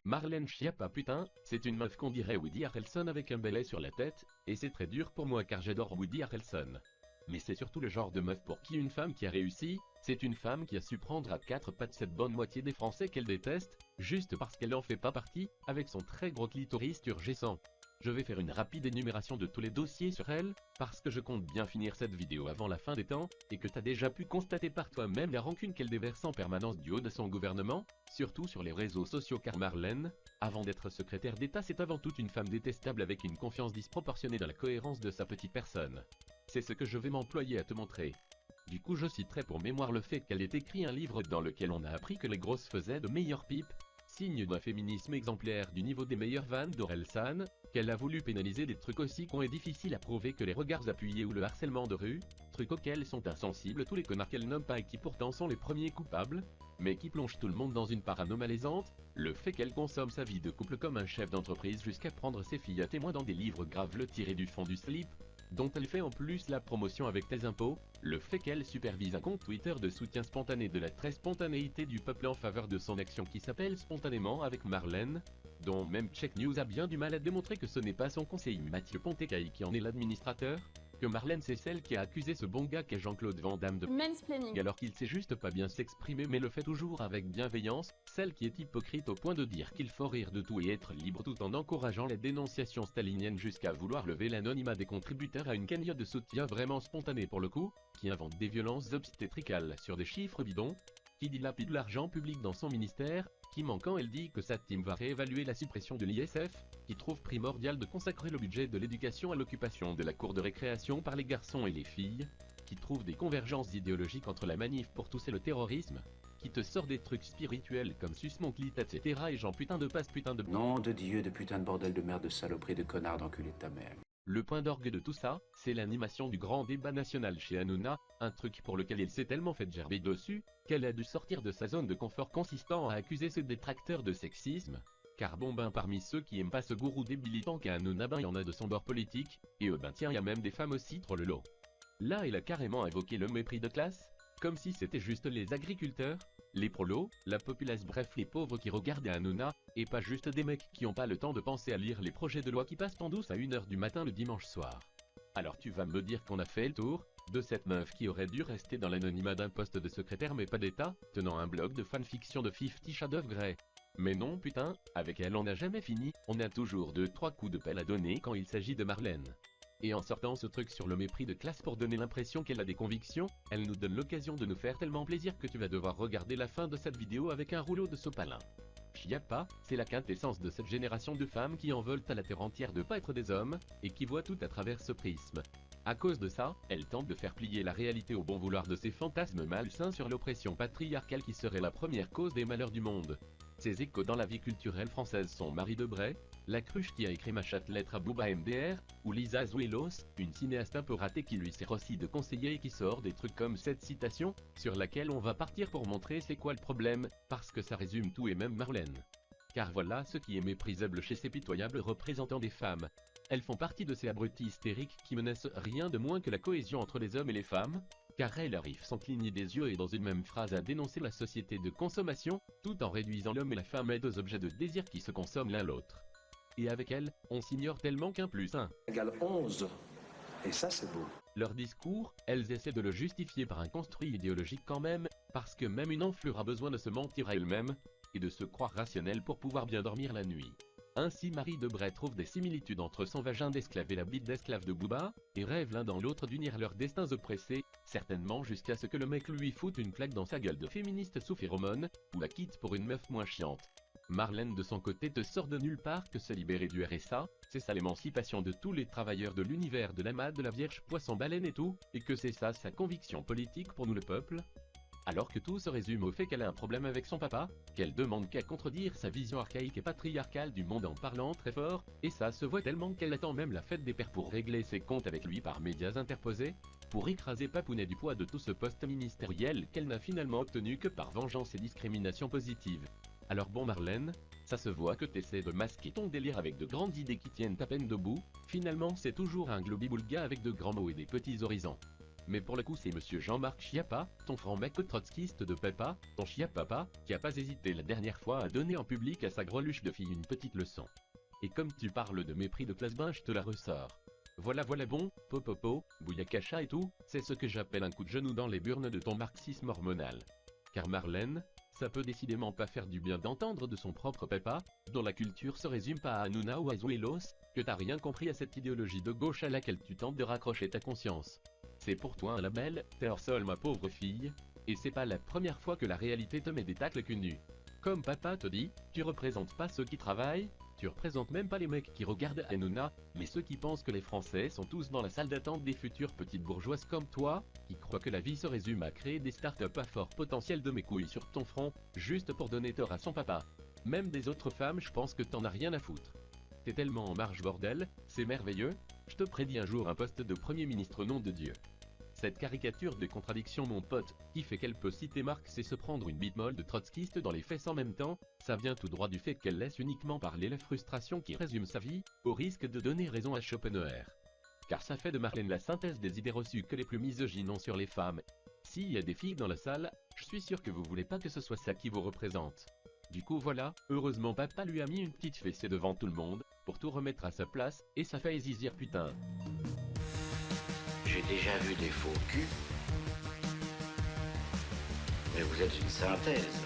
Marlène Schiappa putain, c'est une meuf qu'on dirait Woody Harrelson avec un bélet sur la tête, et c'est très dur pour moi car j'adore Woody Harrelson. Mais c'est surtout le genre de meuf pour qui une femme qui a réussi, c'est une femme qui a su prendre à quatre pattes cette bonne moitié des Français qu'elle déteste, juste parce qu'elle en fait pas partie, avec son très gros clitoris turgescent. Je vais faire une rapide énumération de tous les dossiers sur elle, parce que je compte bien finir cette vidéo avant la fin des temps, et que t'as déjà pu constater par toi-même la rancune qu'elle déverse en permanence du haut de son gouvernement, surtout sur les réseaux sociaux car Marlène, avant d'être secrétaire d'État c'est avant tout une femme détestable avec une confiance disproportionnée dans la cohérence de sa petite personne. C'est ce que je vais m'employer à te montrer. Du coup je citerai pour mémoire le fait qu'elle ait écrit un livre dans lequel on a appris que les grosses faisaient de meilleures pipes, signe d'un féminisme exemplaire du niveau des meilleures vannes d'Orelsan, qu'elle a voulu pénaliser des trucs aussi cons et difficiles à prouver que les regards appuyés ou le harcèlement de rue, trucs auxquels sont insensibles tous les connards qu'elle nomme pas et qui pourtant sont les premiers coupables, mais qui plongent tout le monde dans une parano malaisante, le fait qu'elle consomme sa vie de couple comme un chef d'entreprise jusqu'à prendre ses filles à témoin dans des livres graves le tiré du fond du slip, dont elle fait en plus la promotion avec tes impôts, le fait qu'elle supervise un compte Twitter de soutien spontané de la très spontanéité du peuple en faveur de son action qui s'appelle Spontanément avec Marlène, dont même Check News a bien du mal à démontrer que ce n'est pas son conseiller Mathieu Pontecaille qui en est l'administrateur, que Marlène c'est celle qui a accusé ce bon gars qu'est Jean-Claude Van Damme de mansplaining alors qu'il sait juste pas bien s'exprimer mais le fait toujours avec bienveillance, celle qui est hypocrite au point de dire qu'il faut rire de tout et être libre tout en encourageant les dénonciations staliniennes jusqu'à vouloir lever l'anonymat des contributeurs à une cagnotte de soutien vraiment spontanée pour le coup, qui invente des violences obstétricales sur des chiffres bidons, qui dilapide l'argent public dans son ministère, qui ment quand elle dit que sa team va réévaluer la suppression de l'ISF, qui trouve primordial de consacrer le budget de l'éducation à l'occupation de la cour de récréation par les garçons et les filles, qui trouve des convergences idéologiques entre la manif pour tous et le terrorisme, qui te sort des trucs spirituels comme suce mon clit etc. et j'en putain de passe putain de... Nom de Dieu, de putain de bordel de merde de saloperie de connard d'enculé de ta mère. Le point d'orgue de tout ça, c'est l'animation du grand débat national chez Hanouna, un truc pour lequel il s'est tellement fait gerber dessus, qu'elle a dû sortir de sa zone de confort consistant à accuser ses détracteurs de sexisme. Car bon ben parmi ceux qui aiment pas ce gourou débilitant qu'est Hanouna ben y en a de son bord politique, et ben tiens y a même des femmes aussi trollolo. Là il a carrément invoqué le mépris de classe, comme si c'était juste les agriculteurs, les prolos, la populace bref les pauvres qui regardaient Hanouna, et pas juste des mecs qui ont pas le temps de penser à lire les projets de loi qui passent en douce à 1h du matin le dimanche soir. Alors tu vas me dire qu'on a fait le tour de cette meuf qui aurait dû rester dans l'anonymat d'un poste de secrétaire mais pas d'état, tenant un blog de fanfiction de 50 Shades of Grey. Mais non putain, avec elle on n'a jamais fini, on a toujours 2-3 coups de pelle à donner quand il s'agit de Marlène. Et en sortant ce truc sur le mépris de classe pour donner l'impression qu'elle a des convictions, elle nous donne l'occasion de nous faire tellement plaisir que tu vas devoir regarder la fin de cette vidéo avec un rouleau de sopalin. Schiappa, c'est la quintessence de cette génération de femmes qui en veulent à la terre entière de pas être des hommes, et qui voient tout à travers ce prisme. À cause de ça, elle tente de faire plier la réalité au bon vouloir de ses fantasmes malsains sur l'oppression patriarcale qui serait la première cause des malheurs du monde. Ses échos dans la vie culturelle française sont Marie Debray, la cruche qui a écrit ma chatte lettre à Booba MDR, ou Lisa Azuelos, une cinéaste un peu ratée qui lui sert aussi de conseiller et qui sort des trucs comme cette citation, sur laquelle on va partir pour montrer c'est quoi le problème, parce que ça résume tout et même Marlène. Car voilà ce qui est méprisable chez ces pitoyables représentants des femmes. Elles font partie de ces abrutis hystériques qui menacent rien de moins que la cohésion entre les hommes et les femmes, car elles arrivent sans cligner des yeux et dans une même phrase à dénoncer la société de consommation, tout en réduisant l'homme et la femme à deux objets de désir qui se consomment l'un l'autre. Et avec elles, on s'ignore tellement qu'un plus un égale 11. Et ça c'est beau. Leur discours, elles essaient de le justifier par un construit idéologique quand même, parce que même une enflure a besoin de se mentir à elle-même, et de se croire rationnelle pour pouvoir bien dormir la nuit. Ainsi Marie Debray trouve des similitudes entre son vagin d'esclave et la bite d'esclave de Booba, et rêve l'un dans l'autre d'unir leurs destins oppressés, certainement jusqu'à ce que le mec lui foute une claque dans sa gueule de féministe sous phéromone, ou la quitte pour une meuf moins chiante. Marlène de son côté te sort de nulle part que se libérer du RSA, c'est ça l'émancipation de tous les travailleurs de l'univers de l'amas de la Vierge Poisson Baleine et tout, et que c'est ça sa conviction politique pour nous le peuple. Alors que tout se résume au fait qu'elle a un problème avec son papa, qu'elle demande qu'à contredire sa vision archaïque et patriarcale du monde en parlant très fort, et ça se voit tellement qu'elle attend même la fête des pères pour régler ses comptes avec lui par médias interposés, pour écraser Papounet du poids de tout ce poste ministériel qu'elle n'a finalement obtenu que par vengeance et discrimination positive. Alors bon Marlène, ça se voit que t'essaies de masquer ton délire avec de grandes idées qui tiennent à peine debout, finalement c'est toujours un globi-boulga avec de grands mots et des petits horizons. Mais pour le coup c'est monsieur Jean-Marc Chiappa, ton franc-mec trotskiste de Peppa, ton chiapapa, qui a pas hésité la dernière fois à donner en public à sa greluche de fille une petite leçon. Et comme tu parles de mépris de classe, ben je te la ressors. Voilà bon, popopo, bouyakacha et tout, c'est ce que j'appelle un coup de genou dans les burnes de ton marxisme hormonal. Car Marlène, ça peut décidément pas faire du bien d'entendre de son propre Peppa, dont la culture se résume pas à Hanouna ou à Zuelos, que t'as rien compris à cette idéologie de gauche à laquelle tu tentes de raccrocher ta conscience. C'est pour toi un label, t'es hors sol ma pauvre fille, et c'est pas la première fois que la réalité te met des tacles cul nus. Comme papa te dit, tu représentes pas ceux qui travaillent, tu représentes même pas les mecs qui regardent Hanouna, mais ceux qui pensent que les Français sont tous dans la salle d'attente des futures petites bourgeoises comme toi, qui croient que la vie se résume à créer des startups à fort potentiel de mes couilles sur ton front, juste pour donner tort à son papa. Même des autres femmes, je pense que t'en as rien à foutre. T'es tellement en marge bordel, c'est merveilleux, je te prédis un jour un poste de Premier ministre nom de Dieu. Cette caricature de contradiction mon pote, qui fait qu'elle peut citer Marx et se prendre une bite molle de trotskiste dans les fesses en même temps, ça vient tout droit du fait qu'elle laisse uniquement parler la frustration qui résume sa vie, au risque de donner raison à Schopenhauer. Car ça fait de Marlène la synthèse des idées reçues que les plus misogynes ont sur les femmes. S'il y a des filles dans la salle, je suis sûr que vous voulez pas que ce soit ça qui vous représente. Du coup voilà, heureusement papa lui a mis une petite fessée devant tout le monde, pour tout remettre à sa place, et ça fait zizir putain. J'ai déjà vu des faux culs, mais vous êtes une synthèse.